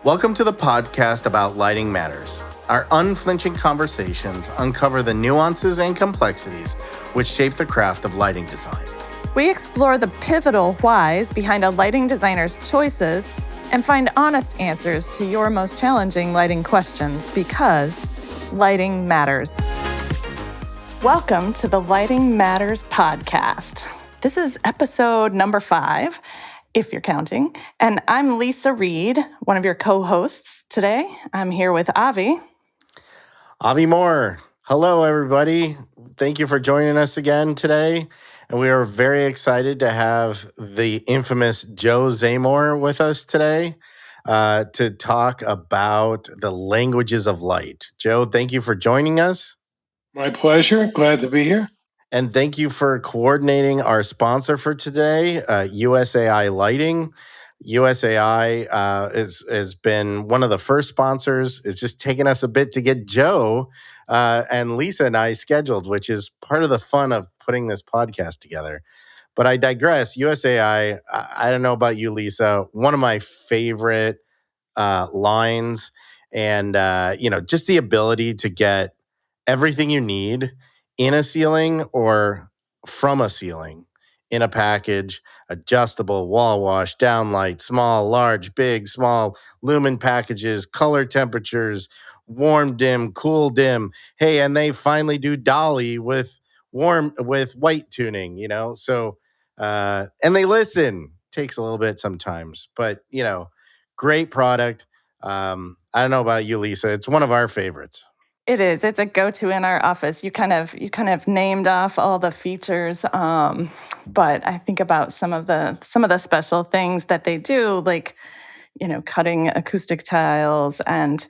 Welcome to the podcast about lighting matters. Our unflinching conversations uncover the nuances and complexities which shape the craft of lighting design. We explore the pivotal whys behind a lighting designer's choices and find honest answers to your most challenging lighting questions because lighting matters. Welcome to the Lighting Matters podcast. This is episode number 5. If you're counting. And I'm Lisa Reed, one of your co-hosts today. I'm here with Avi. Avi Moore. Hello, everybody. Thank you for joining us again today. And we are very excited to have the infamous Joe Zamore with us today to talk about the languages of light. Joe, thank you for joining us. My pleasure. Glad to be here. And thank you for coordinating our sponsor for today, USAI Lighting. USAI has been one of the first sponsors. It's just taken us a bit to get Joe and Lisa and I scheduled, which is part of the fun of putting this podcast together. But I digress. USAI, I don't know about you, Lisa, one of my favorite lines, and just the ability to get everything you need in a ceiling or from a ceiling in a package, adjustable, wall wash, downlight, small, large, big, small, lumen packages, color temperatures, warm dim, cool dim. Hey, and they finally do dolly with white tuning, So and they listen. Takes a little bit sometimes, but great product. I don't know about you, Lisa. It's one of our favorites. It is. It's a go-to in our office. You kind of named off all the features, but I think about some of the special things that they do, like cutting acoustic tiles and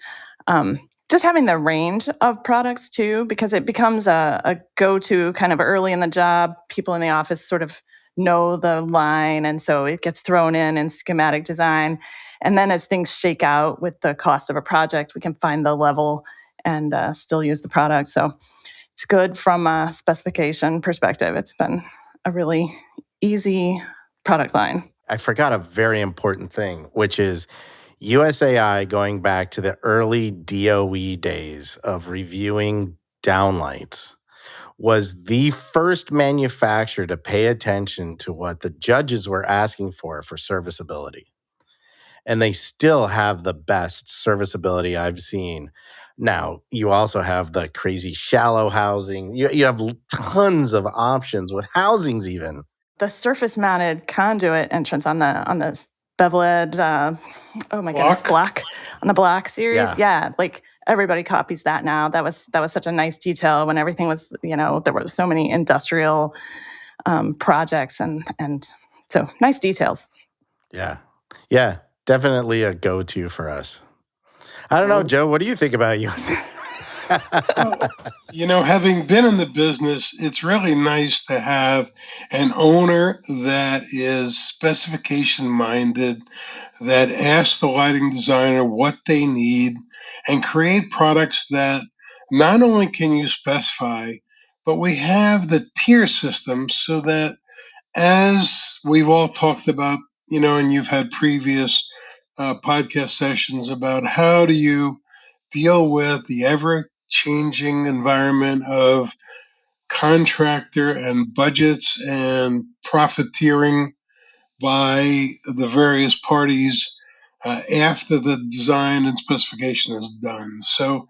just having the range of products too, because it becomes a go-to kind of early in the job. People in the office sort of know the line, and so it gets thrown in schematic design. And then as things shake out with the cost of a project, we can find the level and still use the product. So it's good from a specification perspective. It's been a really easy product line. I forgot a very important thing, which is USAI going back to the early DOE days of reviewing downlights was the first manufacturer to pay attention to what the judges were asking for serviceability. And they still have the best serviceability I've seen. Now, you also have the crazy shallow housing. You have tons of options with housings even. The surface-mounted conduit entrance on the beveled, block on the block series. Yeah, like everybody copies that now. That was such a nice detail when everything was, there were so many industrial projects and so nice details. Yeah, definitely a go-to for us. I don't know, Joe, what do you think about yours? Having been in the business, it's really nice to have an owner that is specification minded, that asks the lighting designer what they need, and create products that not only can you specify, but we have the tier system so that, as we've all talked about, and you've had previous podcast sessions about how do you deal with the ever-changing environment of contractor and budgets and profiteering by the various parties after the design and specification is done. So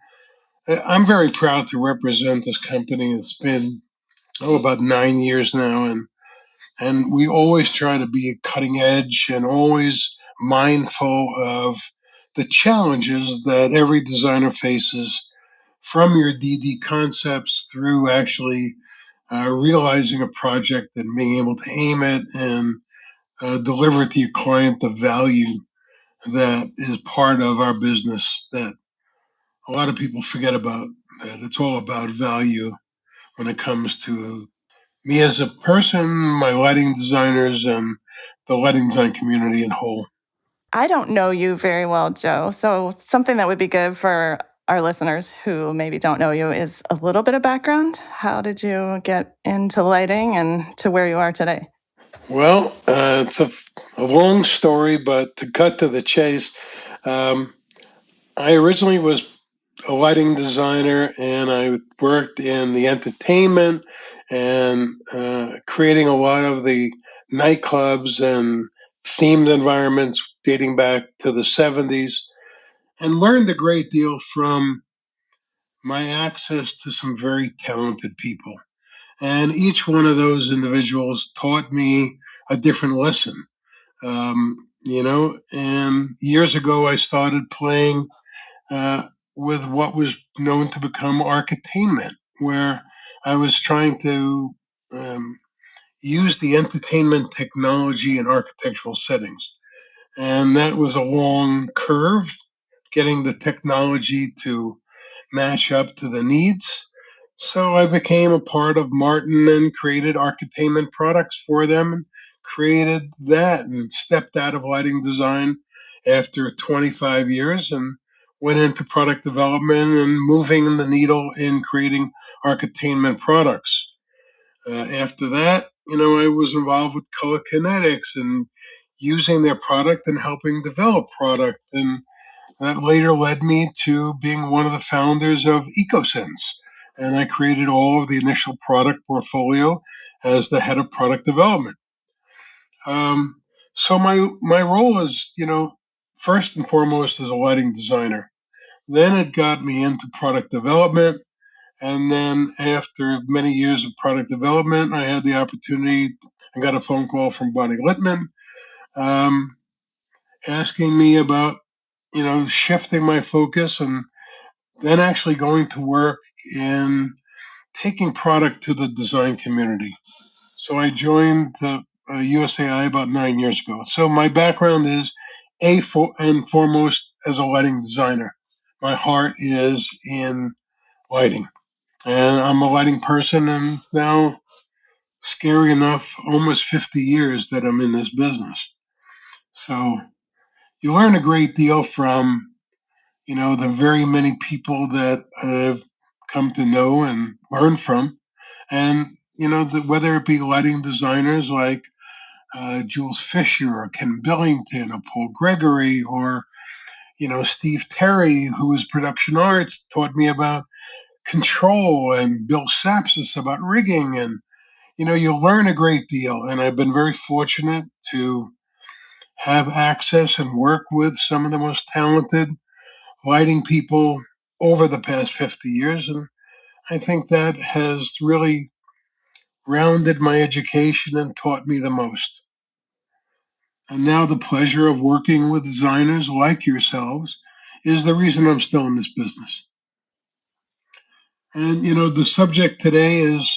I'm very proud to represent this company. It's been about 9 years now, and we always try to be cutting edge and always mindful of the challenges that every designer faces, from your DD concepts through actually realizing a project and being able to aim it and deliver to your client the value that is part of our business that a lot of people forget about, that it's all about value when it comes to me as a person, my lighting designers, and the lighting design community in whole. I don't know you very well, Joe. So something that would be good for our listeners who maybe don't know you is a little bit of background. How did you get into lighting and to where you are today? Well, it's a long story, but to cut to the chase, Um, I originally was a lighting designer, and I worked in the entertainment and creating a lot of the nightclubs and themed environments dating back to the 70s, and learned a great deal from my access to some very talented people. And each one of those individuals taught me a different lesson. And years ago, I started playing uh, with what was known to become architainment, where I was trying to um, use the entertainment technology in architectural settings. And that was a long curve, getting the technology to match up to the needs. So I became a part of Martin and created architainment products for them, and created that and stepped out of lighting design after 25 years and went into product development and moving the needle in creating architainment products. After that, I was involved with Color Kinetics and using their product and helping develop product. And that later led me to being one of the founders of EcoSense. And I created all of the initial product portfolio as the head of product development. Um, so my role is, first and foremost as a lighting designer. Then it got me into product development. And then after many years of product development, I had the opportunity. I got a phone call from Bonnie Littman um, asking me about, shifting my focus and then actually going to work in taking product to the design community. So I joined the USAI about 9 years ago. So my background is and foremost as a lighting designer. My heart is in lighting, and I'm a lighting person, and it's now scary enough, almost 50 years that I'm in this business. So you learn a great deal from the very many people that I've come to know and learn from. And, whether it be lighting designers like Jules Fisher or Ken Billington or Paul Gregory or, Steve Terry, who is production arts, taught me about control, and Bill Sapsis about rigging. And, you learn a great deal. And I've been very fortunate to have access and work with some of the most talented lighting people over the past 50 years. And I think that has really rounded my education and taught me the most. And now the pleasure of working with designers like yourselves is the reason I'm still in this business. And, the subject today is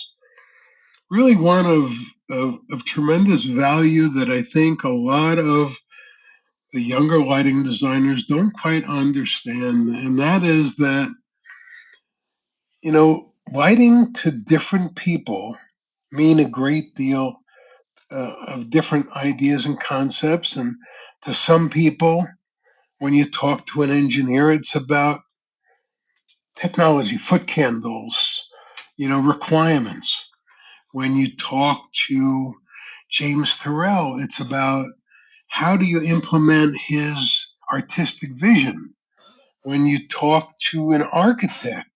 really one of tremendous value that I think a lot of the younger lighting designers don't quite understand. And that is that, lighting to different people mean a great deal of different ideas and concepts. And to some people, when you talk to an engineer, it's about technology, foot candles, requirements. When you talk to James Turrell, it's about how do you implement his artistic vision. When you talk to an architect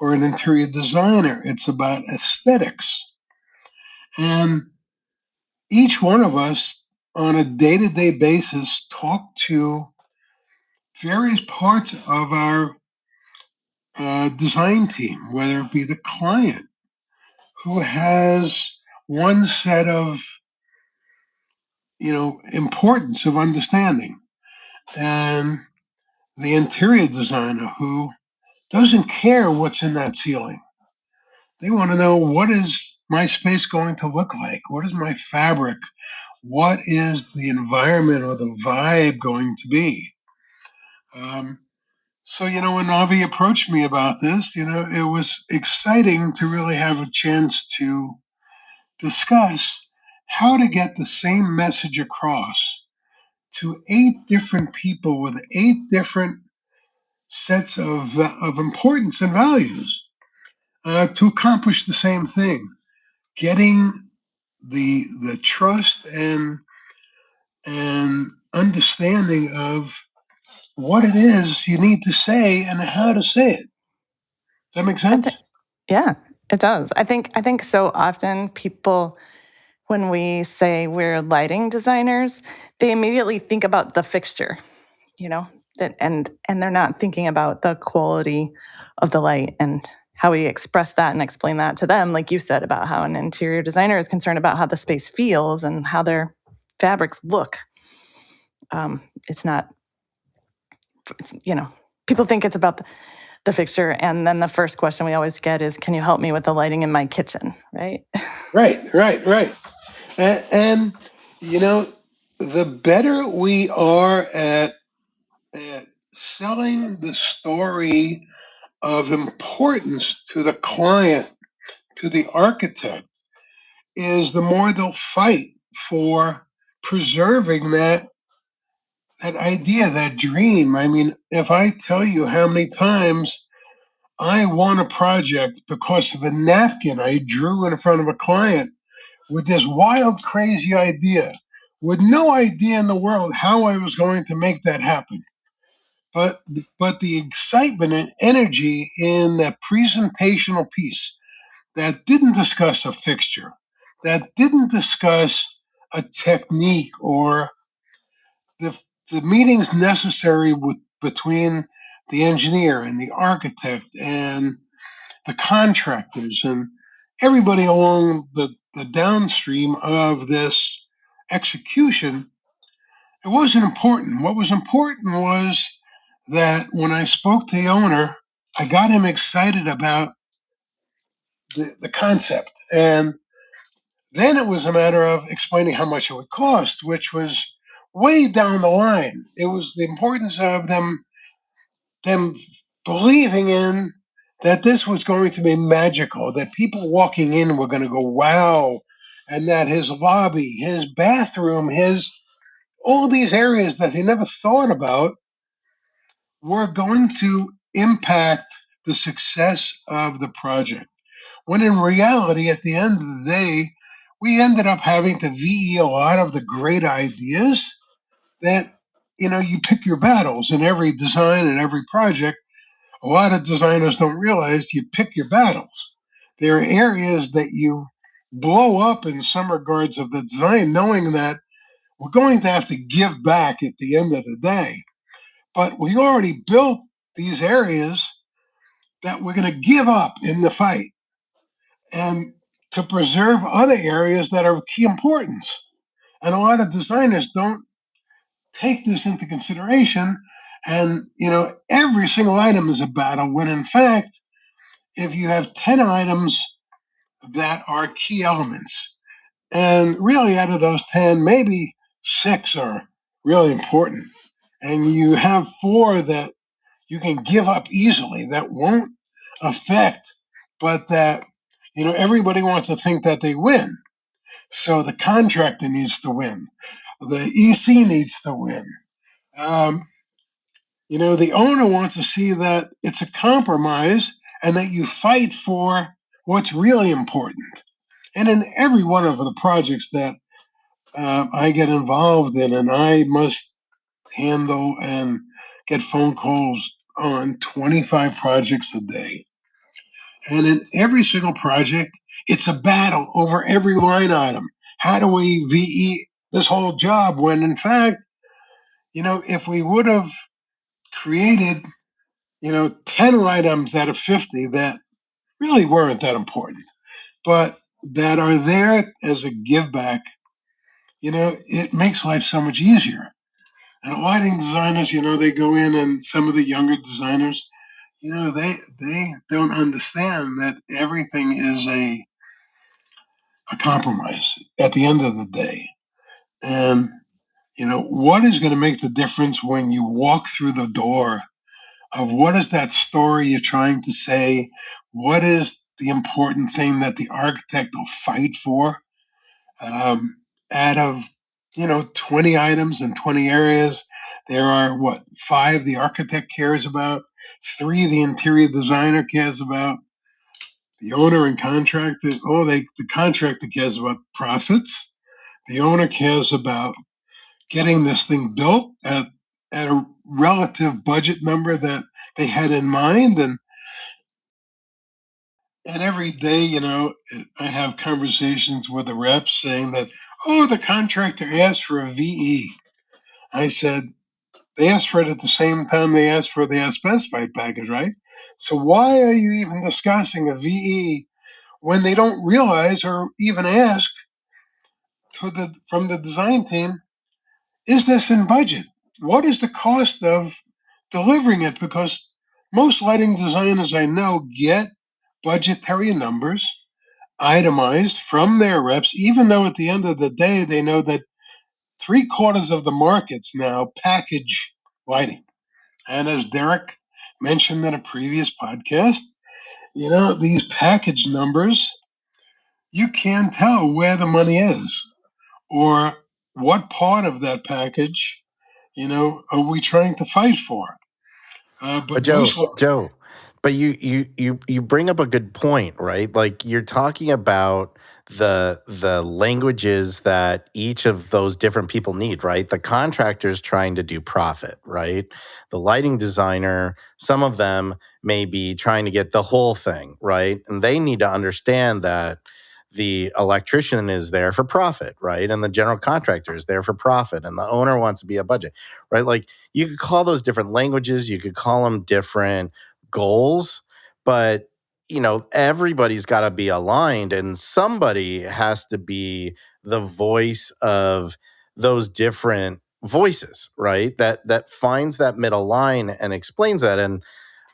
or an interior designer, it's about aesthetics. And each one of us on a day to day basis talk to various parts of our design team, whether it be the client who has one set of, importance of understanding, and the interior designer who doesn't care what's in that ceiling. They want to know, what is my space going to look like? What is my fabric? What is the environment or the vibe going to be? Um, so, when Avi approached me about this, it was exciting to really have a chance to discuss how to get the same message across to 8 different people with 8 different sets of importance and values to accomplish the same thing, getting the trust and understanding of what it is you need to say and how to say it. Does that make sense? Yeah, it does. I think so often people, when we say we're lighting designers, they immediately think about the fixture, you know, and they're not thinking about the quality of the light and how we express that and explain that to them, like you said about how an interior designer is concerned about how the space feels and how their fabrics look. It's not, you know, people think it's about the fixture, and then the first question we always get is, "Can you help me with the lighting in my kitchen?" Right? Right. And you know, the better we are at selling the story of importance to the client, to the architect, is the more they'll fight for preserving that idea, that dream. I mean, if I tell you how many times I won a project because of a napkin I drew in front of a client with this wild, crazy idea, with no idea in the world how I was going to make that happen. But but the excitement and energy in that presentational piece that didn't discuss a fixture, that didn't discuss a technique or the the meetings necessary between the engineer and the architect and the contractors and everybody along the downstream of this execution, it wasn't important. What was important was that when I spoke to the owner, I got him excited about the concept. And then it was a matter of explaining how much it would cost, which was way down the line. It was the importance of them believing in that this was going to be magical, that people walking in were going to go, wow, and that his lobby, his bathroom, his all these areas that he never thought about were going to impact the success of the project. When in reality, at the end of the day, we ended up having to VE a lot of the great ideas that, you pick your battles in every design and every project. A lot of designers don't realize you pick your battles. There are areas that you blow up in some regards of the design, knowing that we're going to have to give back at the end of the day. But we already built these areas that we're going to give up in the fight and to preserve other areas that are of key importance. And a lot of designers don't take this into consideration. And, every single item is a battle when in fact, if you have 10 items that are key elements, and really out of those 10, maybe 6 are really important, and you have 4 that you can give up easily that won't affect, but that, everybody wants to think that they win. So the contractor needs to win. The EC needs to win. Um, the owner wants to see that it's a compromise and that you fight for what's really important. And in every one of the projects that I get involved in, and I must handle and get phone calls on 25 projects a day. And in every single project, it's a battle over every line item. How do we VE this whole job when, in fact, if we would have created, 10 items out of 50 that really weren't that important, but that are there as a give back, it makes life so much easier. And lighting designers, they go in, and some of the younger designers, they don't understand that everything is a compromise at the end of the day. And what is going to make the difference when you walk through the door of what is that story you're trying to say? What is the important thing that the architect will fight for? Out of 20 items in 20 areas, there are 5 the architect cares about, 3 the interior designer cares about, the owner and contractor. The contractor cares about profits. The owner cares about getting this thing built at a relative budget number that they had in mind. And every day, I have conversations with the reps saying that, oh, the contractor asked for a VE. I said, they asked for it at the same time they asked for the as specified package, right? So why are you even discussing a VE when they don't realize or even ask from the design team, is this in budget? What is the cost of delivering it? Because most lighting designers I know get budgetary numbers itemized from their reps, even though at the end of the day they know that 3/4 of the markets now package lighting. And as Derek mentioned in a previous podcast, these package numbers, you can't tell where the money is or what part of that package, are we trying to fight for? But But most, Joe, but you bring up a good point, right? Like you're talking about the languages that each of those different people need, right? The contractor's trying to do profit, right? The lighting designer, some of them may be trying to get the whole thing, right? And they need to understand that the electrician is there for profit, right? And the general contractor is there for profit, and the owner wants to be a budget, right? Like you could call those different languages, you could call them different goals, but everybody's got to be aligned, and somebody has to be the voice of those different voices, right? That finds that middle line and explains that. And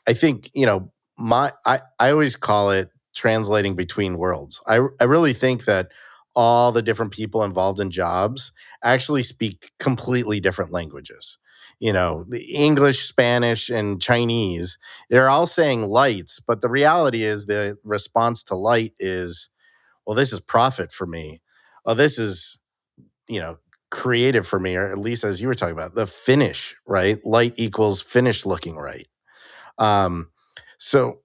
I think, I always call it translating between worlds. I really think that all the different people involved in jobs actually speak completely different languages. The English, Spanish, and Chinese, they're all saying lights, but the reality is the response to light is, well, this is profit for me. Oh, this is, you know, creative for me, or at least as you were talking about, the finish, right? Light equals finish looking right. Um, so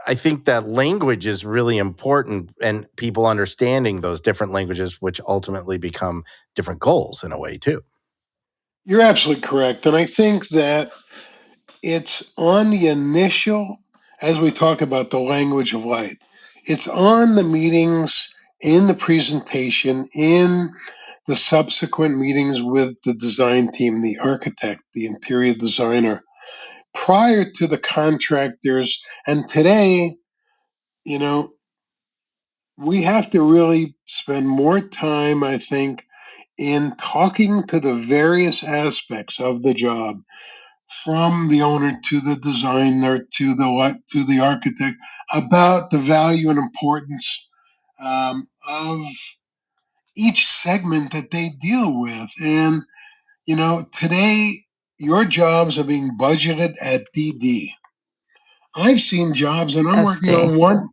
I think that language is really important, and people understanding those different languages, which ultimately become different goals in a way too. you're absolutely correct. And I think that it's on the initial, as we talk about the language of light, it's on the meetings, in the presentation, in the subsequent meetings with the design team, the architect, the interior designer, prior to the contractors. And today, you know, we have to really spend more time, I think, in talking to the various aspects of the job, from the owner to the designer to the architect, about the value and importance of each segment that they deal with. And today your jobs are being budgeted at DD. I've seen jobs, and I'm working SD. on one.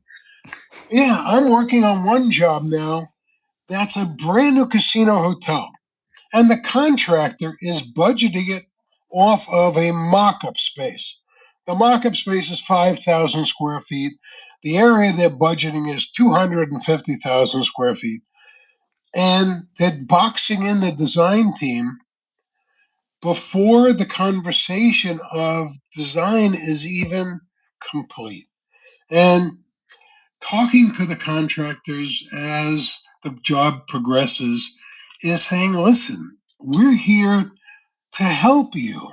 Yeah, I'm working on one job now. That's a brand new casino hotel, and the contractor is budgeting it off of a mock-up space. The mock-up space is 5,000 square feet. The area they're budgeting is 250,000 square feet. And they're boxing in the design team before the conversation of design is even complete. And talking to the contractors as the job progresses is saying, listen, we're here to help you.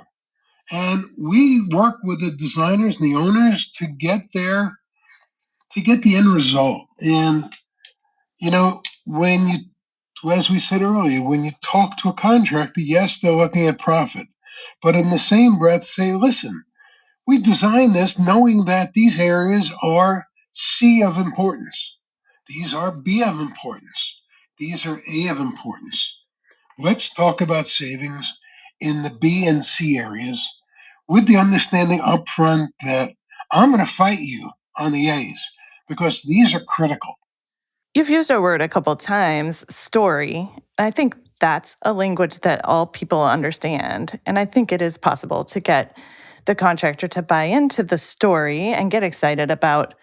And we work with the designers and the owners to get the end result. And when you, as we said earlier, when you talk to a contractor, yes, they're looking at profit, but in the same breath, say, listen, we designed this knowing that these areas are C of importance. These are B of importance. These are A of importance. Let's talk about savings in the B and C areas, with the understanding upfront that I'm going to fight you on the A's because these are critical. You've used a word a couple times, story. I think that's a language that all people understand. And I think it is possible to get the contractor to buy into the story and get excited about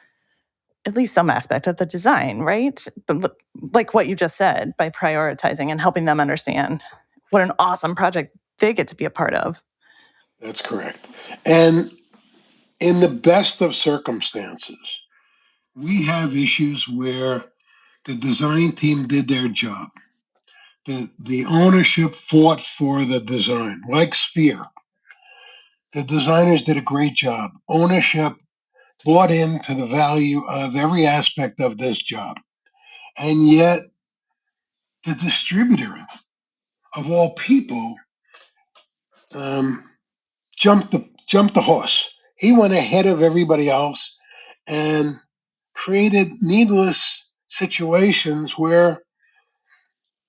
at least some aspect of the design, right? But like what you just said, by prioritizing and helping them understand what an awesome project they get to be a part of. That's correct. And in the best of circumstances, we have issues where the design team did their job. The ownership fought for the design, like Sphere. The designers did a great job. Ownership bought into the value of every aspect of this job. And yet, the distributor, of all people, um, jumped the horse. He went ahead of everybody else and created needless situations where,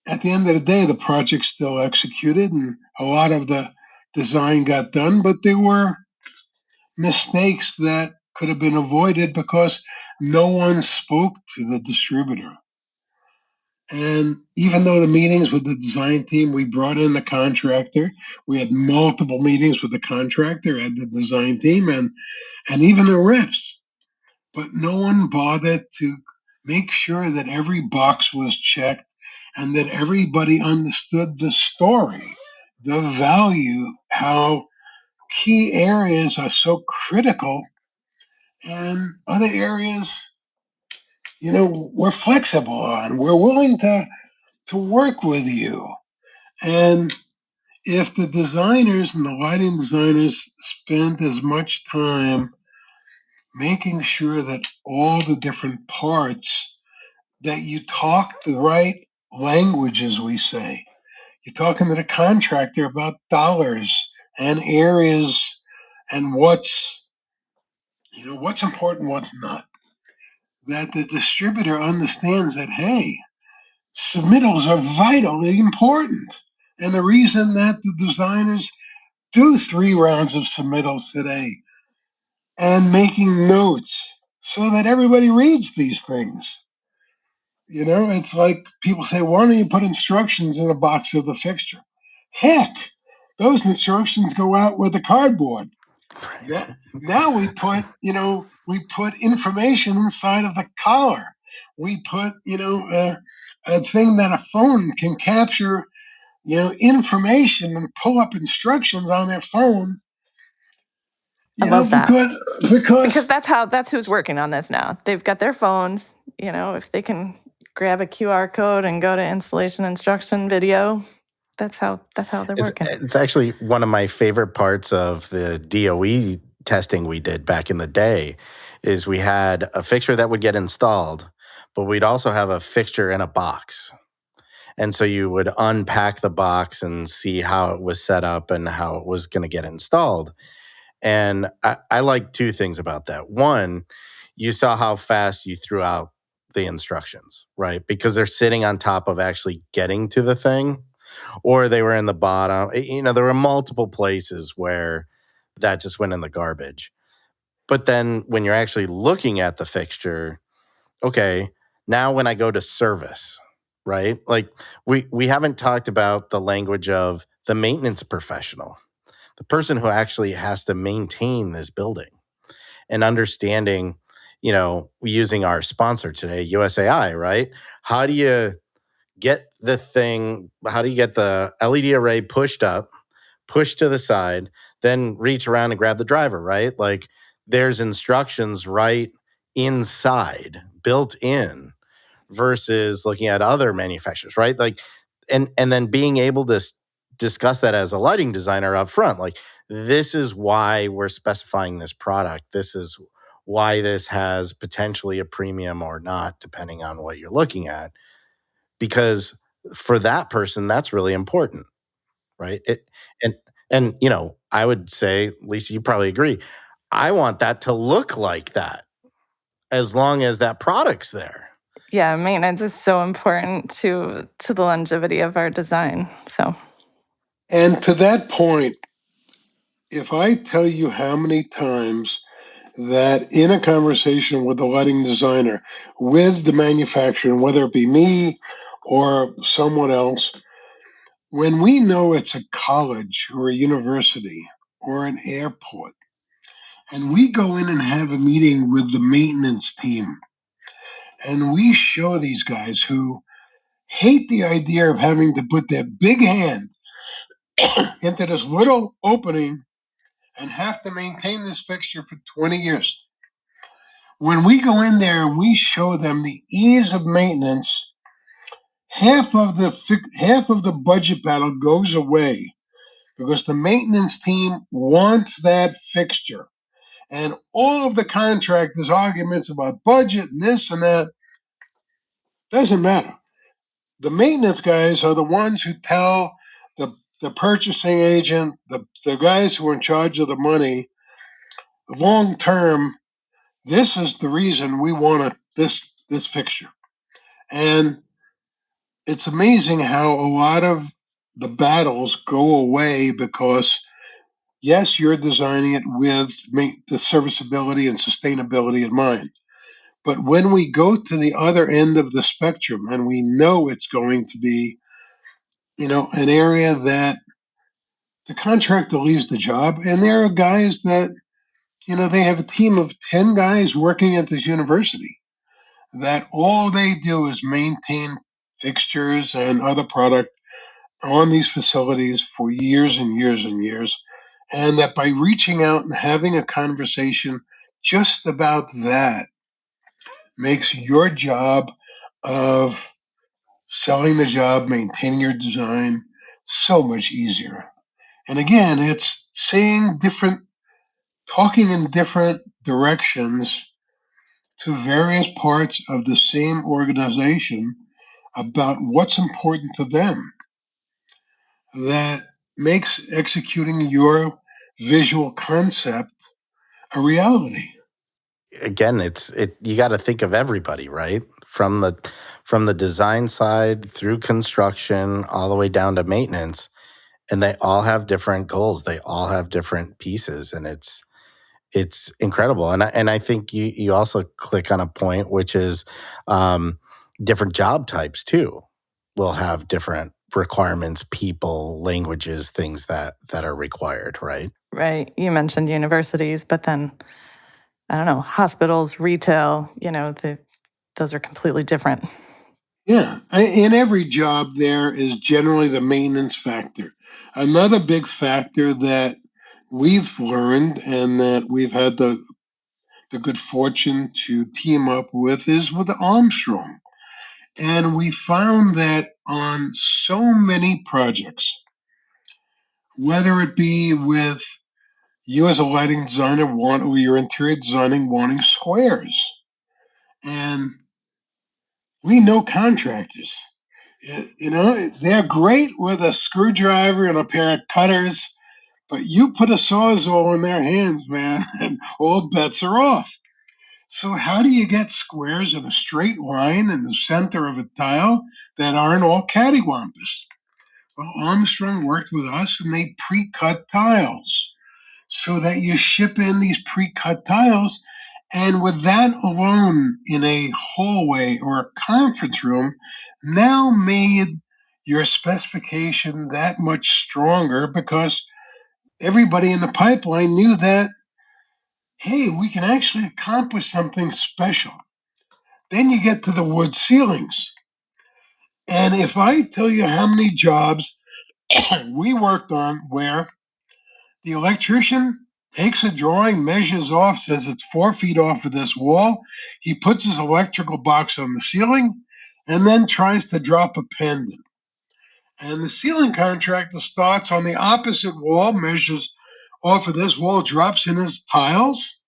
at the end of the day, the project still executed and a lot of the design got done, but there were mistakes that could have been avoided because no one spoke to the distributor. And even though the meetings with the design team, we brought in the contractor, we had multiple meetings with the contractor and the design team and even the reps, but no one bothered to make sure that every box was checked and that everybody understood the story, the value, how key areas are so critical and other areas, we're flexible on. We're willing to work with you. And if the designers and the lighting designers spent as much time making sure that all the different parts that you talk the right language, as we say, you're talking to the contractor about dollars and areas and what's important, what's not. That the distributor understands that, hey, submittals are vitally important. And the reason that the designers do 3 rounds of submittals today and making notes so that everybody reads these things. It's like people say, why don't you put instructions in the box of the fixture? Heck, those instructions go out with the cardboard. Now we put information inside of the collar. We put, a thing that a phone can capture, information and pull up instructions on their phone. I love that. Because Because that's who's working on this now. They've got their phones, if they can grab a QR code and go to installation instruction video, that's how they're working. It's actually one of my favorite parts of the DOE testing we did back in the day is we had a fixture that would get installed, but we'd also have a fixture in a box. And so you would unpack the box and see how it was set up and how it was going to get installed. And I like 2 things about that. One, you saw how fast you threw out the instructions, right? Because they're sitting on top of actually getting to the thing, or they were in the bottom. There were multiple places where that just went in the garbage. But then when you're actually looking at the fixture, okay, now when I go to service, right? Like we haven't talked about the language of the maintenance professional, the person who actually has to maintain this building and understanding, using our sponsor today, USAI, right? How do you get how do you get the LED array pushed up, pushed to the side, then reach around and grab the driver, right? Like there's instructions right inside, built in, versus looking at other manufacturers, right? Like, and then being able to discuss that as a lighting designer up front, like this is why we're specifying this product. This is why this has potentially a premium or not, depending on what you're looking at. Because for that person, that's really important, right? And I would say, Lisa, you probably agree. I want that to look like that as long as that product's there. Yeah, maintenance is so important to the longevity of our design. So, and to that point, if I tell you how many times that in a conversation with the lighting designer, with the manufacturer, and whether it be me or someone else, when we know it's a college or a university or an airport, and we go in and have a meeting with the maintenance team, and we show these guys who hate the idea of having to put their big hand into this little opening and have to maintain this fixture for 20 years. When we go in there and we show them the ease of maintenance, half of the budget battle goes away because the maintenance team wants that fixture. And all of the contractors' arguments about budget and this and that doesn't matter. The maintenance guys are the ones who tell the purchasing agent, the guys who are in charge of the money, long term, this is the reason we want this fixture. And it's amazing how a lot of the battles go away because, yes, you're designing it with the serviceability and sustainability in mind. But when we go to the other end of the spectrum and we know it's going to be, an area that the contractor leaves the job, and there are guys that, they have a team of 10 guys working at this university that all they do is maintain fixtures and other product on these facilities for years and years and years. And that by reaching out and having a conversation just about that makes your job of selling the job, maintaining your design so much easier. And again, it's talking in different directions to various parts of the same organization about what's important to them that makes executing your visual concept a reality. Again, you got to think of everybody, right? From the design side through construction all the way down to maintenance, and they all have different goals. They all have different pieces, and it's incredible. And I think you also click on a point, which is different job types too will have different requirements, people, languages, things that are required, right? Right. You mentioned universities, but then I don't know, hospitals, retail, those are completely different. Yeah, in every job, there is generally the maintenance factor. Another big factor that we've learned and that we've had the good fortune to team up with is with Armstrong. And we found that on so many projects, whether it be with you as a lighting designer or your interior designing wanting squares, and we know contractors. They're great with a screwdriver and a pair of cutters, but you put a sawzall in their hands, man, and all bets are off. So how do you get squares in a straight line in the center of a tile that aren't all cattywampus? Well, Armstrong worked with us and they pre-cut tiles so that you ship in these pre-cut tiles. And with that alone in a hallway or a conference room, now made your specification that much stronger because everybody in the pipeline knew that, hey, we can actually accomplish something special. Then you get to the wood ceilings. And if I tell you how many jobs we worked on where the electrician takes a drawing, measures off, says it's 4 feet off of this wall. He puts his electrical box on the ceiling and then tries to drop a pendant. And the ceiling contractor starts on the opposite wall, measures off of this wall, drops in his tiles,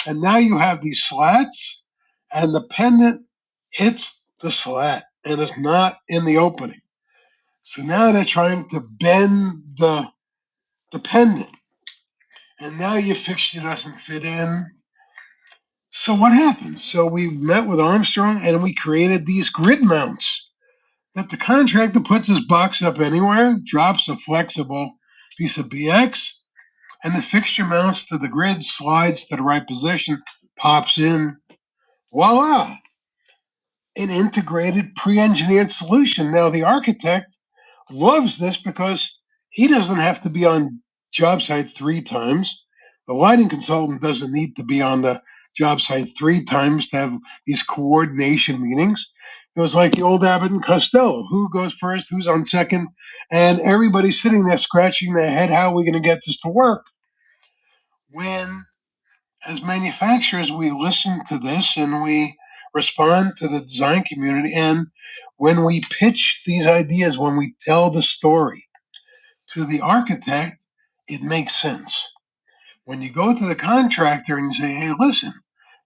and now you have these slats, and the pendant hits the slat and is not in the opening. So now they're trying to bend the pendant, and now your fixture doesn't fit in. So what happens? So we met with Armstrong and we created these grid mounts that the contractor puts his box up anywhere, drops a flexible piece of BX, and the fixture mounts to the grid, slides to the right position, pops in. Voila! An integrated pre-engineered solution. Now the architect loves this because he doesn't have to be on job site 3 times. The lighting consultant doesn't need to be on the job site 3 times to have these coordination meetings. It was like the old Abbott and Costello. Who goes first? Who's on second? And everybody's sitting there scratching their head. How are we going to get this to work? when, as manufacturers, we listen to this and we respond to the design community, and when we pitch these ideas, when we tell the story to the architect, it makes sense. When you go to the contractor and you say, hey, listen,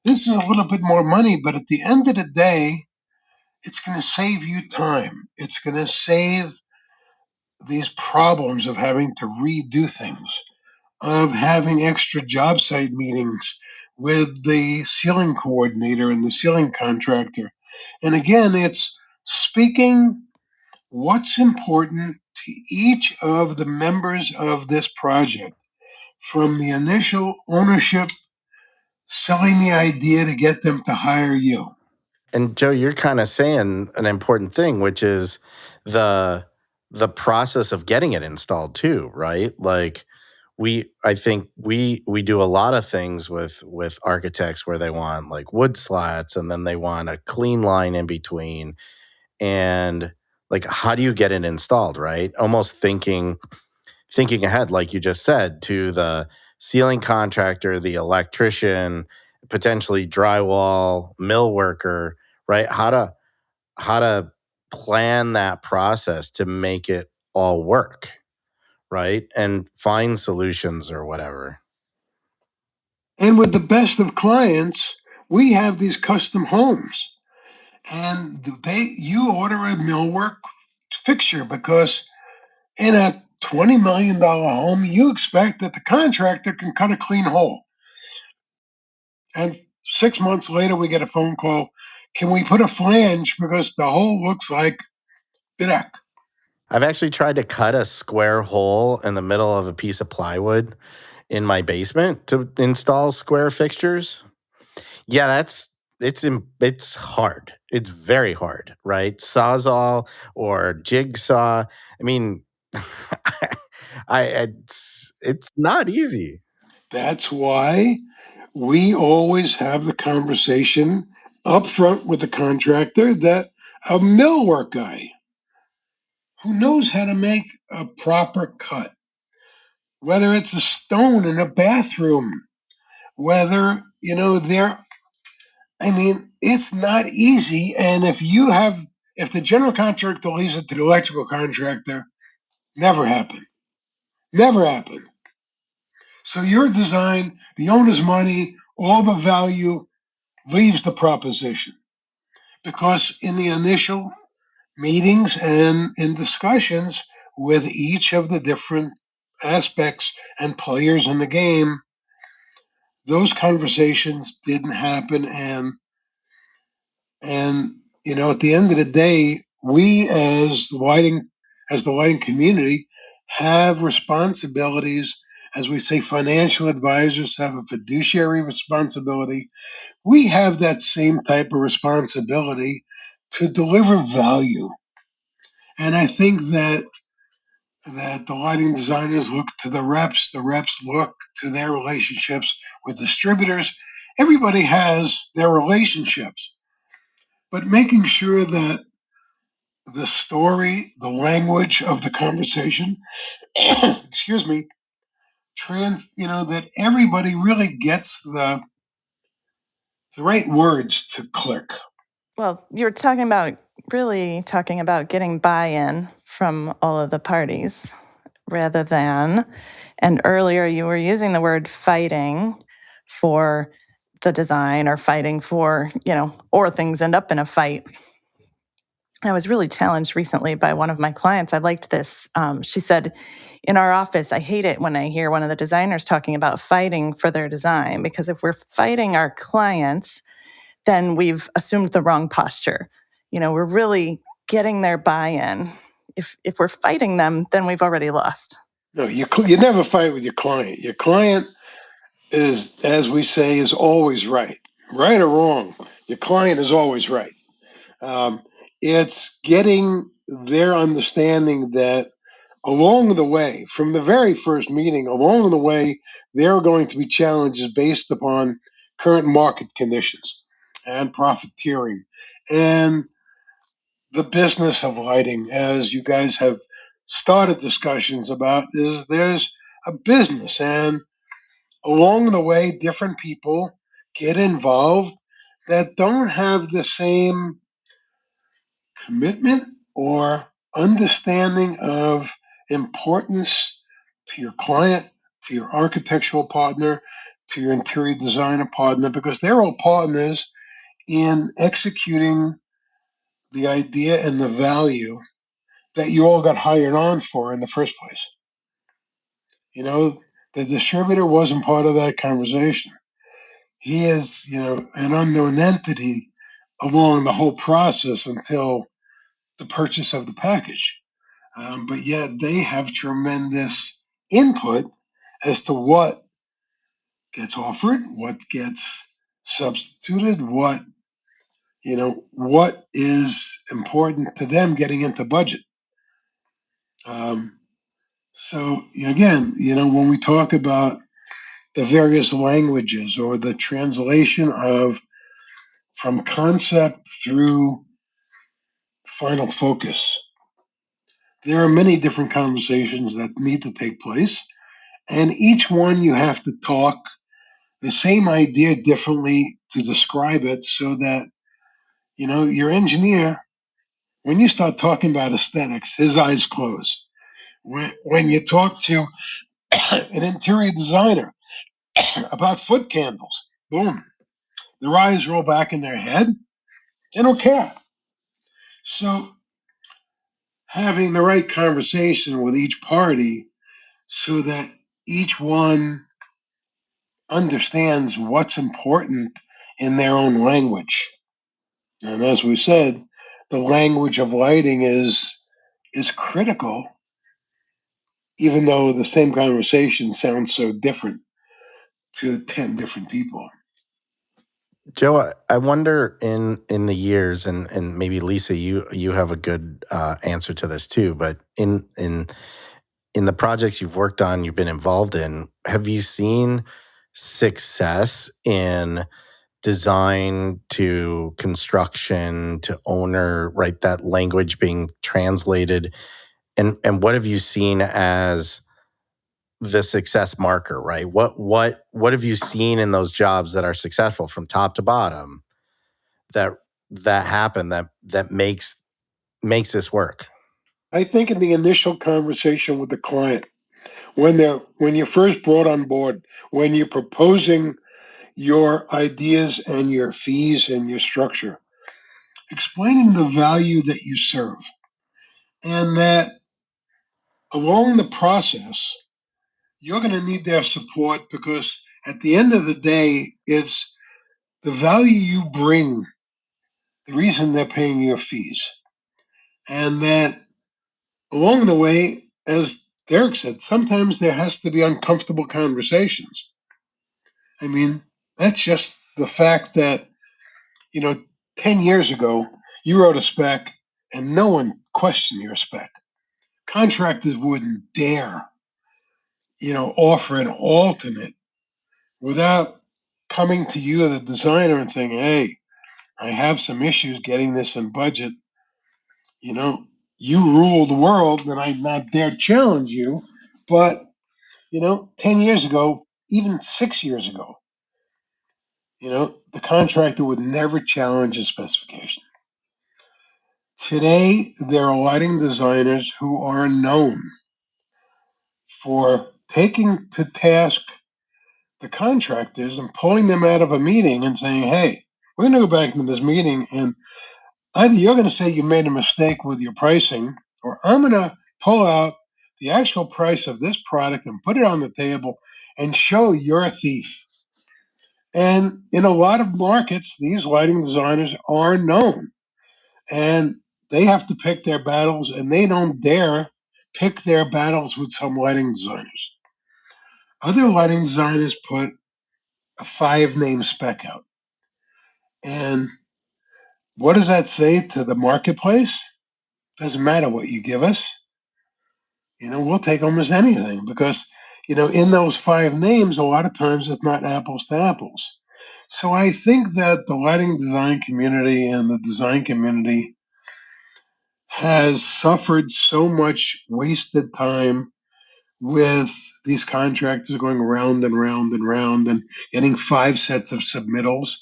this is a little bit more money, but at the end of the day, it's going to save you time. It's going to save these problems of having to redo things, of having extra job site meetings with the ceiling coordinator and the ceiling contractor. And again, it's speaking what's important to each of the members of this project, from the initial ownership, selling the idea to get them to hire you. And Joe, you're kind of saying an important thing, which is the the process of getting it installed too, right? Like I think we do a lot of things with architects where they want like wood slats and then they want a clean line in between. And like how do you get it installed, right? Almost thinking ahead, like you just said, to the ceiling contractor, the electrician, potentially drywall, mill worker, right? How to plan that process to make it all work, right? And find solutions or whatever. And with the best of clients, we have these custom homes, and you order a millwork fixture because in a $20 million home, you expect that the contractor can cut a clean hole. And 6 months later, we get a phone call. Can we put a flange because the hole looks like the deck? I've actually tried to cut a square hole in the middle of a piece of plywood in my basement to install square fixtures. Yeah, it's hard. It's very hard, right? Sawzall or jigsaw. I mean, it's not easy. That's why we always have the conversation up front with the contractor that a millwork guy who knows how to make a proper cut, whether it's a stone in a bathroom, whether, I mean, it's not easy. And if the general contractor leaves it to the electrical contractor, never happen. Never happen. So your design, the owner's money, all the value leaves the proposition. Because in the initial meetings and in discussions with each of the different aspects and players in the game, those conversations didn't happen. And at the end of the day, we as the lighting community have responsibilities. As we say, financial advisors have a fiduciary responsibility. We have that same type of responsibility to deliver value. And I think that the lighting designers look to the reps look to their relationships with distributors. Everybody has their relationships, but making sure that the story, the language of the conversation, excuse me, that everybody really gets the right words to click. Well, you're really talking about getting buy-in from all of the parties rather than, and earlier you were using the word fighting for the design or fighting for, or things end up in a fight. I was really challenged recently by one of my clients. I liked this. She said, in our office, I hate it when I hear one of the designers talking about fighting for their design, because if we're fighting our clients, then we've assumed the wrong posture. We're really getting their buy-in. If we're fighting them, then we've already lost. No, you never fight with your client. Your client is, as we say, is always right. Right or wrong, your client is always right. Um, it's getting their understanding that along the way, from the very first meeting, along the way, there are going to be challenges based upon current market conditions and profiteering and the business of lighting, as you guys have started discussions about, is there's a business, and along the way, different people get involved that don't have the same commitment or understanding of importance to your client, to your architectural partner, to your interior designer partner, because they're all partners in executing the idea and the value that you all got hired on for in the first place. You know, the distributor wasn't part of that conversation. He is, an unknown entity along the whole process until the purchase of the package. But yet they have tremendous input as to what gets offered, what gets substituted, what is important to them getting into budget. So again, when we talk about the various languages or the translation of from concept through final focus, there are many different conversations that need to take place, and each one you have to talk the same idea differently to describe it so that your engineer, when you start talking about aesthetics, his eyes close. When you talk to an interior designer about foot candles, boom, their eyes roll back in their head. They don't care. So having the right conversation with each party so that each one understands what's important in their own language. And as we said, the language of lighting is critical, even though the same conversation sounds so different to 10 different people. Joe, I wonder in the years, and maybe Lisa, you have a good answer to this too. But in the projects you've worked on, you've been involved in, have you seen success in design to construction to owner, right? That language being translated, and what have you seen as the success marker, right? What have you seen in those jobs that are successful from top to bottom that happen that makes this work? I think in the initial conversation with the client, when you're first brought on board, when you're proposing your ideas and your fees and your structure, explaining the value that you serve, and that along the process, you're going to need their support because at the end of the day, it's the value you bring, the reason they're paying your fees. And that along the way, as Derek said, sometimes there has to be uncomfortable conversations. I mean, that's just the fact that, you know, 10 years ago, you wrote a spec and no one questioned your spec. Contractors wouldn't dare, offer an alternate without coming to you, the designer, and saying, hey, I have some issues getting this in budget. You rule the world and I not dare challenge you. But, 10 years ago, even 6 years ago, the contractor would never challenge a specification. Today, there are lighting designers who are known for taking to task the contractors and pulling them out of a meeting and saying, hey, we're going to go back into this meeting and either you're going to say you made a mistake with your pricing, or I'm going to pull out the actual price of this product and put it on the table and show you're a thief. And in a lot of markets, these lighting designers are known. And they have to pick their battles, and they don't dare pick their battles with some lighting designers. Other lighting designers put a 5-name spec out. And what does that say to the marketplace? Doesn't matter what you give us. We'll take almost anything because, in those 5 names, a lot of times it's not apples to apples. So I think that the lighting design community and the design community has suffered so much wasted time with these contractors going round and round and round and getting 5 sets of submittals,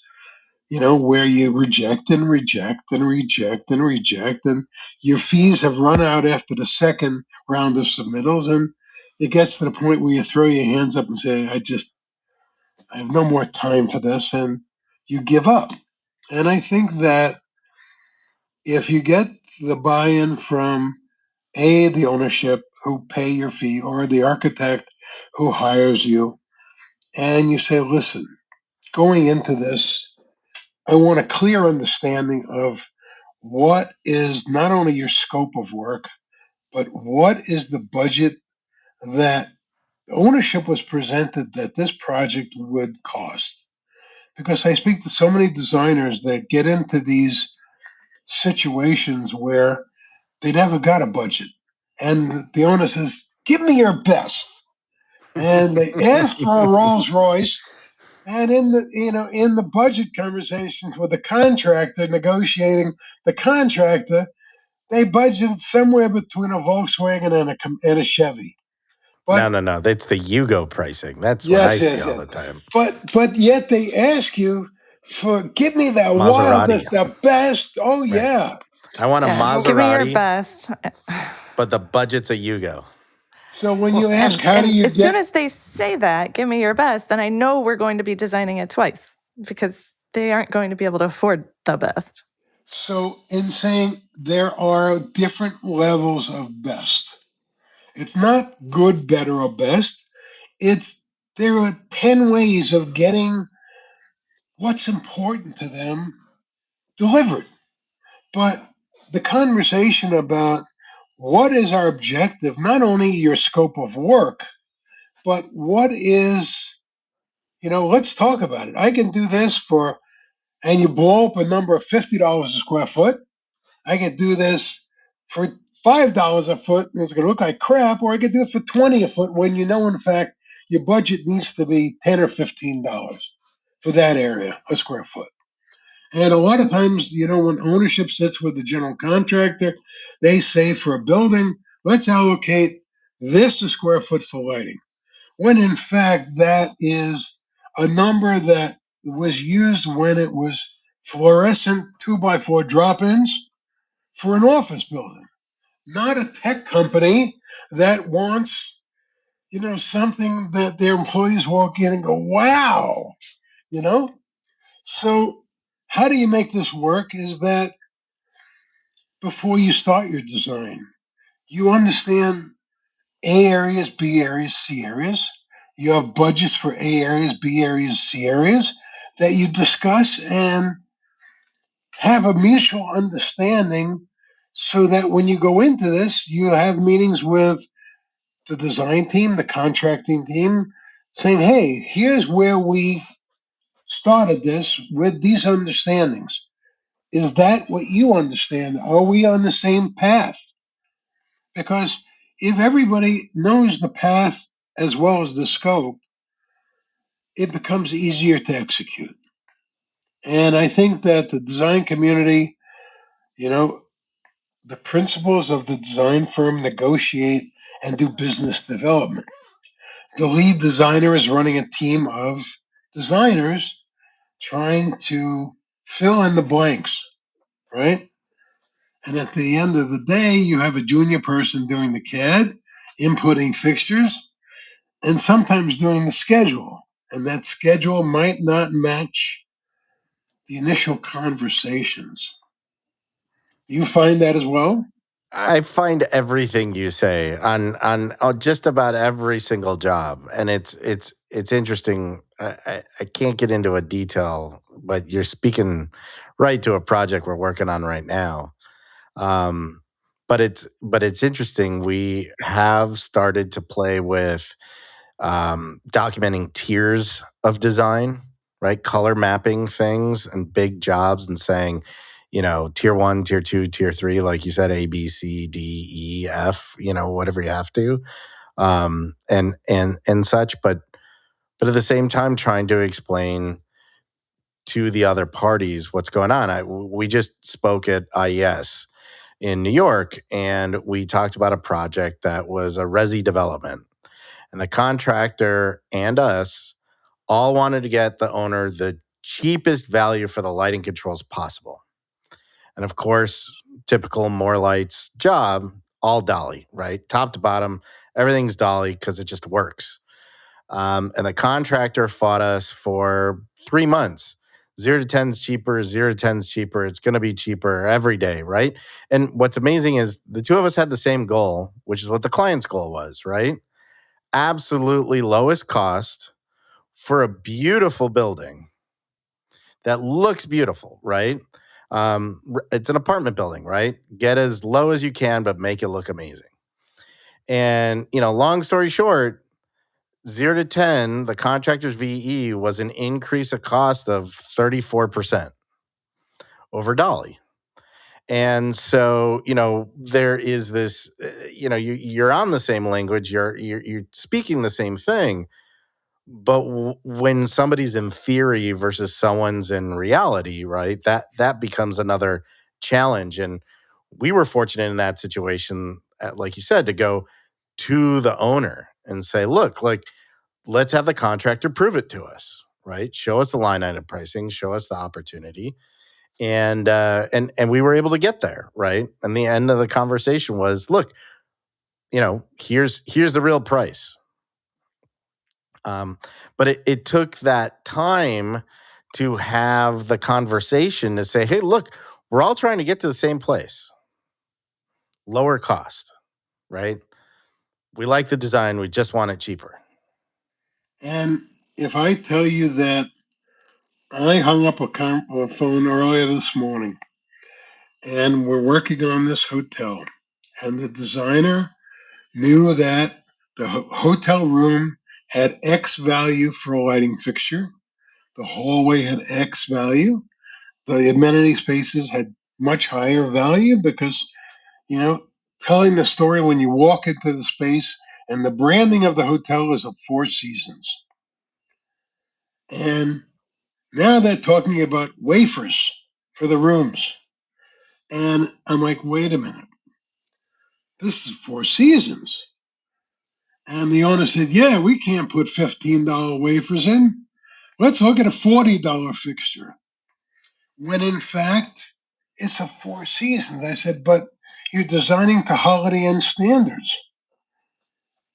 where you reject and reject and reject and reject, and your fees have run out after the second round of submittals, and it gets to the point where you throw your hands up and say, I have no more time for this, and you give up. And I think that if you get the buy-in from the ownership who pay your fee, or the architect who hires you, and you say, listen, going into this, I want a clear understanding of what is not only your scope of work, but what is the budget that ownership was presented that this project would cost. Because I speak to so many designers that get into these situations where they never got a budget. And the owner says, give me your best. And they ask for a Rolls Royce. And in the budget conversations with the contractor negotiating the contractor, they budgeted somewhere between a Volkswagen and a Chevy. But No. That's the Yugo pricing. That's what I yes, see yes, all yes. the time. But yet they ask you for give me that Maserati. wildness, the best. Oh Right. yeah. I want a Yeah, give me your Maserati, best. but the budget's a Yugo. So when Well, you ask and how do and you as soon get as they say that, give me your best, then I know we're going to be designing it twice because they aren't going to be able to afford the best. so in saying there are different levels of best. It's not good, better, or best. It's there are 10 ways of getting what's important to them delivered. But the conversation about what is our objective, not only your scope of work, but what is, let's talk about it. I can do this and you blow up a number of $50 a square foot. I could do this for $5 a foot and it's going to look like crap, or I could do it for 20 a foot when in fact, your budget needs to be $10 or $15 for that area, a square foot. And a lot of times, when ownership sits with the general contractor, they say for a building, let's allocate this a square foot for lighting. When in fact, that is a number that was used when it was fluorescent 2x4 drop ins for an office building, not a tech company that wants, something that their employees walk in and go, wow, you know? So, how do you make this work? Is that before you start your design, you understand A areas, B areas, C areas. You have budgets for A areas, B areas, C areas that you discuss and have a mutual understanding so that when you go into this, you have meetings with the design team, the contracting team, saying, hey, here's where we started this with these understandings. Is that what you understand? Are we on the same path? Because if everybody knows the path as well as the scope, it becomes easier to execute. And I think that the design community, you know, the principals of the design firm negotiate and do business development. The lead designer is running a team of designers trying to fill in the blanks, right? And at the end of the day, you have a junior person doing the CAD, inputting fixtures, and sometimes doing the schedule. And that schedule might not match the initial conversations. Do you find that as well? I find everything you say on just about every single job, and it's interesting. I can't get into a detail, but you're speaking right to a project we're working on right now. Um, but it's interesting. We have started to play with documenting tiers of design, right? Color mapping things and big jobs and saying, tier one, tier two, tier three, like you said, A, B, C, D, E, F, whatever you have to, and such. But at the same time, trying to explain to the other parties what's going on. We just spoke at IES in New York, and we talked about a project that was a resi development. And the contractor and us all wanted to get the owner the cheapest value for the lighting controls possible. And of course, typical More Lights job, all dolly, right? Top to bottom, everything's dolly because it just works. And the contractor fought us for 3 months. 0 to 10's cheaper, 0 to 10's cheaper. It's going to be cheaper every day, right? And what's amazing is the two of us had the same goal, which is what the client's goal was, right? Absolutely lowest cost for a beautiful building that looks beautiful, right? It's an apartment building, right? Get as low as you can, but make it look amazing. And, long story short, 0 to 10, the contractor's VE was an increase of cost of 34% over dolly. And so, there is this, you're on the same language, you're speaking the same thing, but when somebody's in theory versus someone's in reality, right? That becomes another challenge. And we were fortunate in that situation, like you said, to go to the owner and say, look, like, let's have the contractor prove it to us, right? Show us the line item pricing, show us the opportunity. And we were able to get there, right? And the end of the conversation was, look, here's the real price. But it took that time to have the conversation to say, hey, look, we're all trying to get to the same place, lower cost, right? We like the design, we just want it cheaper. And if I tell you that I hung up a phone earlier this morning and we're working on this hotel, and the designer knew that the hotel room had X value for a lighting fixture, the hallway had X value, the amenity spaces had much higher value because, telling the story when you walk into the space, and the branding of the hotel is a Four Seasons. And now they're talking about wafers for the rooms. And I'm like, wait a minute. This is Four Seasons. And the owner said, yeah, we can't put $15 wafers in. Let's look at a $40 fixture. When in fact, it's a Four Seasons. I said, but you're designing to Holiday Inn standards.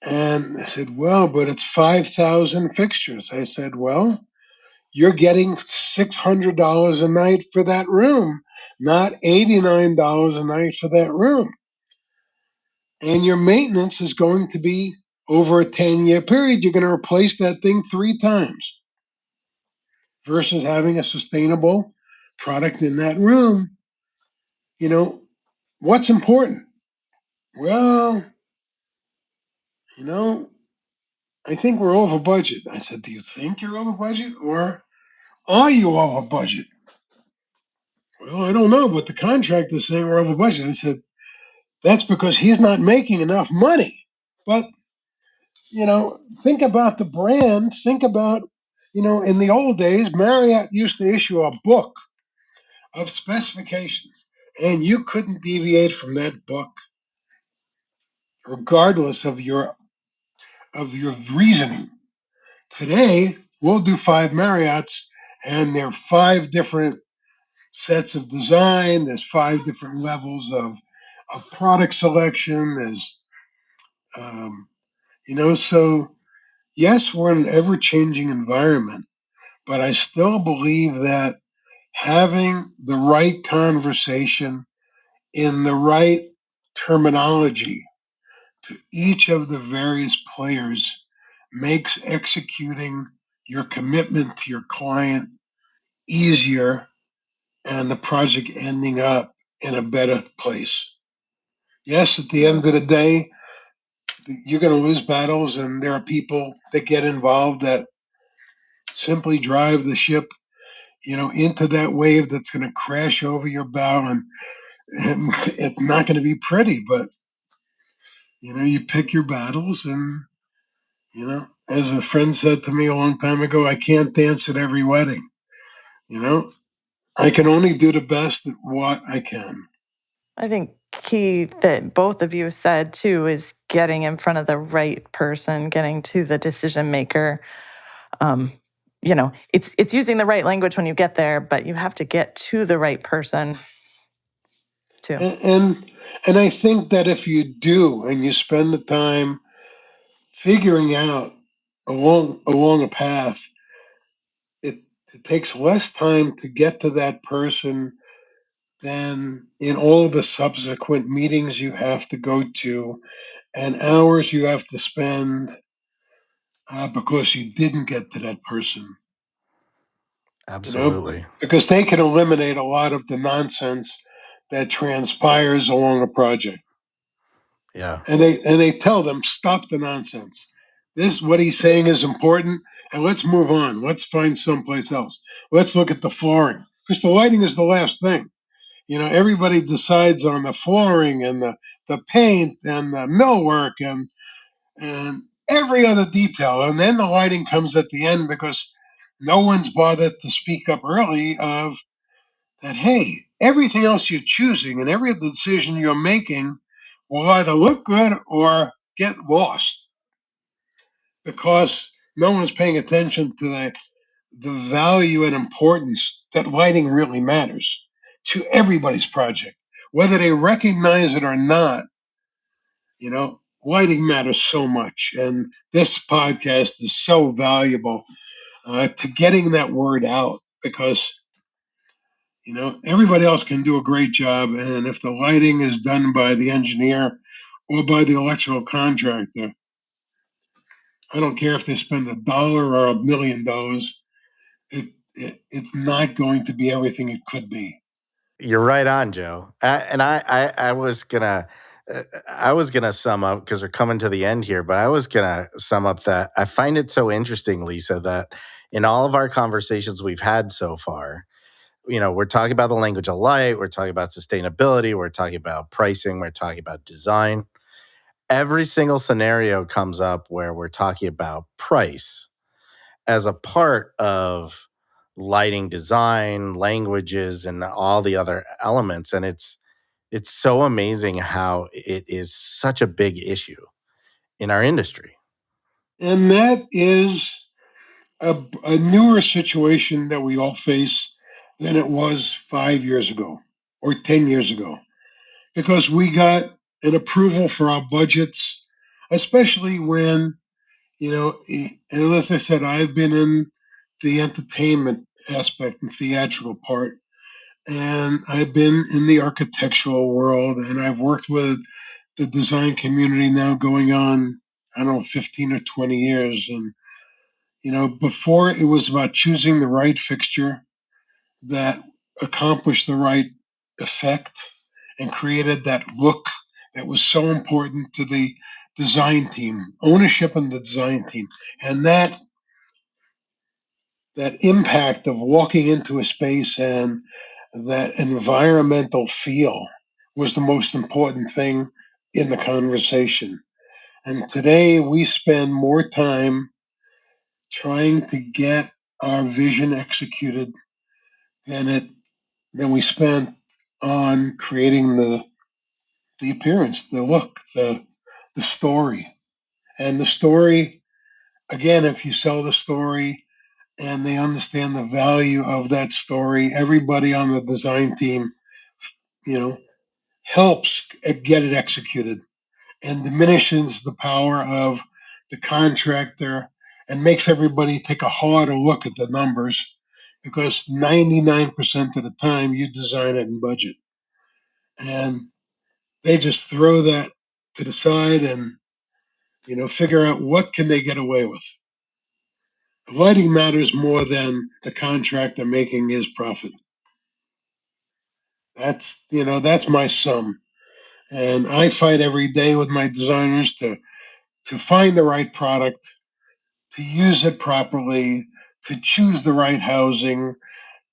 And they said, well, but it's 5,000 fixtures. I said, well, you're getting $600 a night for that room, not $89 a night for that room. And your maintenance is going to be over a 10-year period. You're going to replace that thing 3 times versus having a sustainable product in that room. What's important? Well, I think we're over budget. I said, do you think you're over budget or are you over budget? Well, I don't know, but the contractor's saying we're over budget. I said, that's because he's not making enough money. But, think about the brand. Think about, in the old days, Marriott used to issue a book of specifications, and you couldn't deviate from that book, regardless of your reasoning. Today, we'll do 5 Marriotts, and there are 5 different sets of design. There's 5 different levels of product selection. There's, so yes, we're in an ever-changing environment, but I still believe that having the right conversation in the right terminology to each of the various players makes executing your commitment to your client easier and the project ending up in a better place. Yes, at the end of the day, you're going to lose battles, and there are people that get involved that simply drive the ship, into that wave that's going to crash over your bow, and it's not going to be pretty, but, you pick your battles, and, as a friend said to me a long time ago, I can't dance at every wedding. I can only do the best at what I can. I think key that both of you said too is getting in front of the right person, getting to the decision maker. It's using the right language when you get there, but you have to get to the right person too. And I think that if you do and you spend the time figuring out along a path, it takes less time to get to that person than in all the subsequent meetings you have to go to and hours you have to spend because you didn't get to that person. Absolutely. Because they can eliminate a lot of the nonsense that transpires along a project. Yeah. And they tell them, stop the nonsense. This what he's saying is important, and let's move on. Let's find someplace else. Let's look at the flooring. Because the lighting is the last thing. Everybody decides on the flooring and the paint and the millwork and every other detail. And then the lighting comes at the end because no one's bothered to speak up early of that, hey, everything else you're choosing and every decision you're making will either look good or get lost because no one's paying attention to the value and importance that lighting really matters to everybody's project. Whether they recognize it or not, lighting matters so much. And this podcast is so valuable to getting that word out because everybody else can do a great job. And if the lighting is done by the engineer or by the electrical contractor, I don't care if they spend $1 or $1 million, it's not going to be everything it could be. You're right on, Joe. I was gonna sum up because we're coming to the end here, but I was gonna sum up that I find it so interesting, Lisa, that in all of our conversations we've had so far, we're talking about the language of light, we're talking about sustainability, we're talking about pricing, we're talking about design. Every single scenario comes up where we're talking about price as a part of lighting design, languages, and all the other elements. And it's so amazing how it is such a big issue in our industry. And that is a newer situation that we all face than it was 5 years ago or 10 years ago because we got an approval for our budgets, especially when, and as I said, I've been in the entertainment aspect and theatrical part, and I've been in the architectural world, and I've worked with the design community now going on, I don't know, 15 or 20 years. And before it was about choosing the right fixture that accomplished the right effect and created that look that was so important to the design team, ownership in the design team. And that impact of walking into a space and that environmental feel was the most important thing in the conversation. And today we spend more time trying to get our vision executed than it than we spent on creating the appearance, the look, the story. And the story, again, if you sell the story and they understand the value of that story, everybody on the design team, you know, helps get it executed and diminishes the power of the contractor and makes everybody take a harder look at the numbers because 99% of the time you design it in budget. And they just throw that to the side and figure out what can they get away with. Lighting matters more than the contractor making his profit. That's my sum. And I fight every day with my designers to find the right product, to use it properly, to choose the right housing,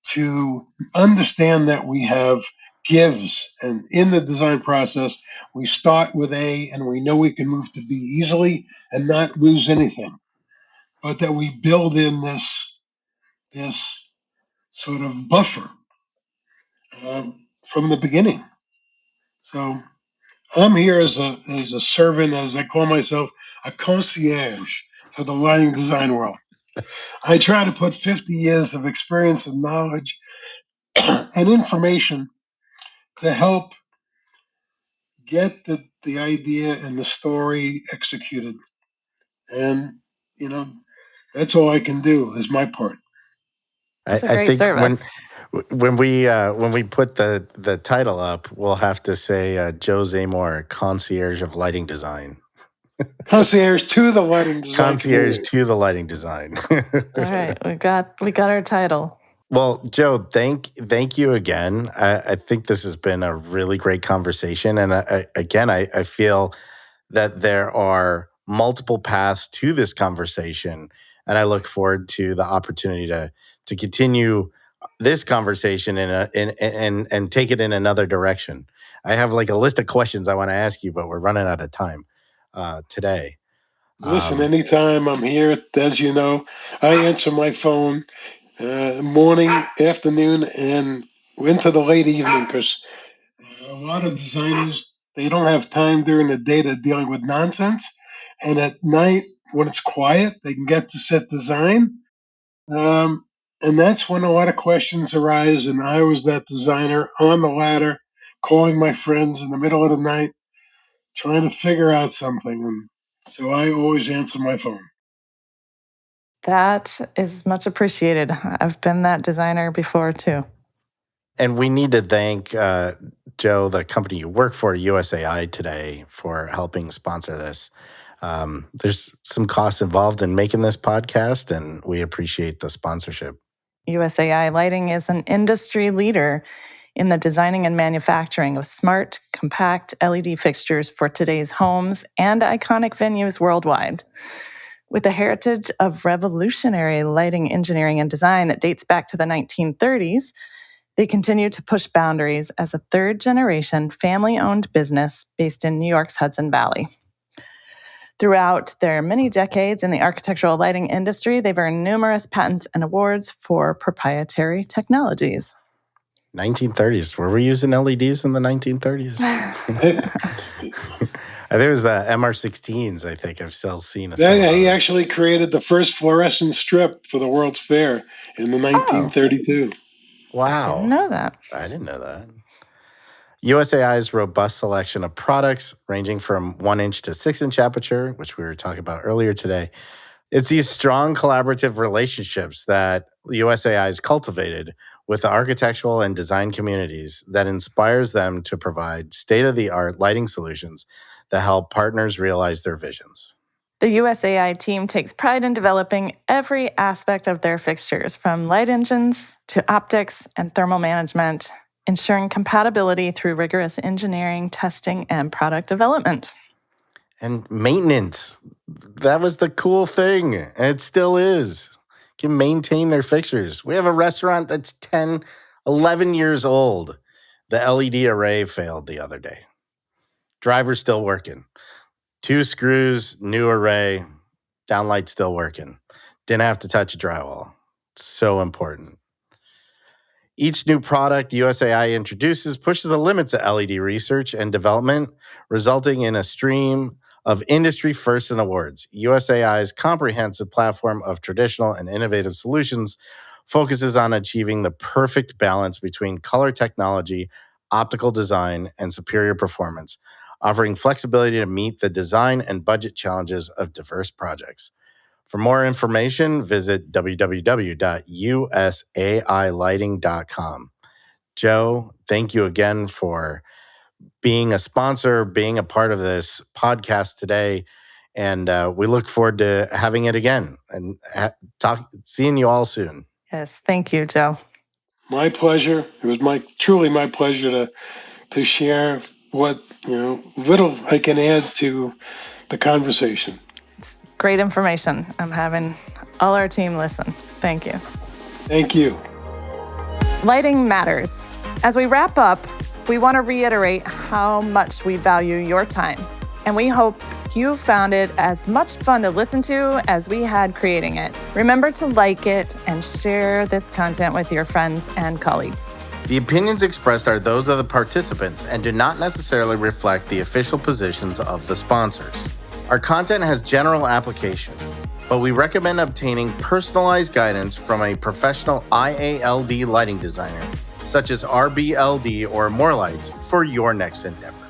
to understand that we have gives. And in the design process, we start with A and we know we can move to B easily and not lose anything. But that we build in this sort of buffer from the beginning. So I'm here as a servant, as I call myself, a concierge to the lighting design world. I try to put 50 years of experience and knowledge and information to help get the idea and the story executed. And, you know, that's all I can do is my part. It's a I great think service. when we put the title up, we'll have to say Joe Zamore, concierge of lighting design, Concierge to the lighting design concierge community. to the lighting design. All right, we got our title. Well, Joe, thank you again. I think this has been a really great conversation, and I feel that there are multiple paths to this conversation, and I look forward to the opportunity to continue this conversation and take it in another direction. I have like a list of questions I want to ask you, but we're running out of time today. Listen, anytime I'm here, as you know, I answer my phone morning, afternoon, and into the late evening because a lot of designers, they don't have time during the day to dealing with nonsense. And at night, when it's quiet, they can get to set design. And that's when a lot of questions arise. And I was that designer on the ladder, calling my friends in the middle of the night, trying to figure out something. And so I always answer my phone. That is much appreciated. I've been that designer before too. And we need to thank Joe, the company you work for, USAI, today for helping sponsor this. There's some costs involved in making this podcast, and we appreciate the sponsorship. USAI Lighting is an industry leader in the designing and manufacturing of smart, compact LED fixtures for today's homes and iconic venues worldwide. With a heritage of revolutionary lighting engineering and design that dates back to the 1930s, they continue to push boundaries as a third-generation family-owned business based in New York's Hudson Valley. Throughout their many decades in the architectural lighting industry, they've earned numerous patents and awards for proprietary technologies. 1930s. Were we using LEDs in the 1930s? I think it was the MR16s. I think I've still seen it. Yeah, he actually created the first fluorescent strip for the World's Fair in the 1932. Wow. Didn't know that. I didn't know that. USAI's robust selection of products ranging from 1-inch to 6-inch aperture, which we were talking about earlier today. It's these strong collaborative relationships that USAI has cultivated with the architectural and design communities that inspires them to provide state-of-the-art lighting solutions that help partners realize their visions. The USAI team takes pride in developing every aspect of their fixtures, from light engines to optics and thermal management, ensuring compatibility through rigorous engineering, testing, and product development. And maintenance. That was the cool thing, and it still is. Can maintain their fixtures. We have a restaurant that's 10, 11 years old. The LED array failed the other day. Driver's still working. 2 screws, new array, downlight still working. Didn't have to touch a drywall. So important. Each new product USAI introduces pushes the limits of LED research and development, resulting in a stream of industry firsts and awards. USAI's comprehensive platform of traditional and innovative solutions focuses on achieving the perfect balance between color technology, optical design, and superior performance, offering flexibility to meet the design and budget challenges of diverse projects. For more information, visit www.usailighting.com. Joe, thank you again for being a sponsor, being a part of this podcast today. And we look forward to having it again and seeing you all soon. Yes, thank you, Joe. My pleasure. It was truly my pleasure to share what little I can add to the conversation. It's great information. I'm having all our team listen. Thank you. Thank you. Lighting matters. As we wrap up, we want to reiterate how much we value your time, and we hope you found it as much fun to listen to as we had creating it. Remember to like it and share this content with your friends and colleagues. The opinions expressed are those of the participants and do not necessarily reflect the official positions of the sponsors. Our content has general application, but we recommend obtaining personalized guidance from a professional IALD lighting designer, such as RBLD or More Lights, for your next endeavor.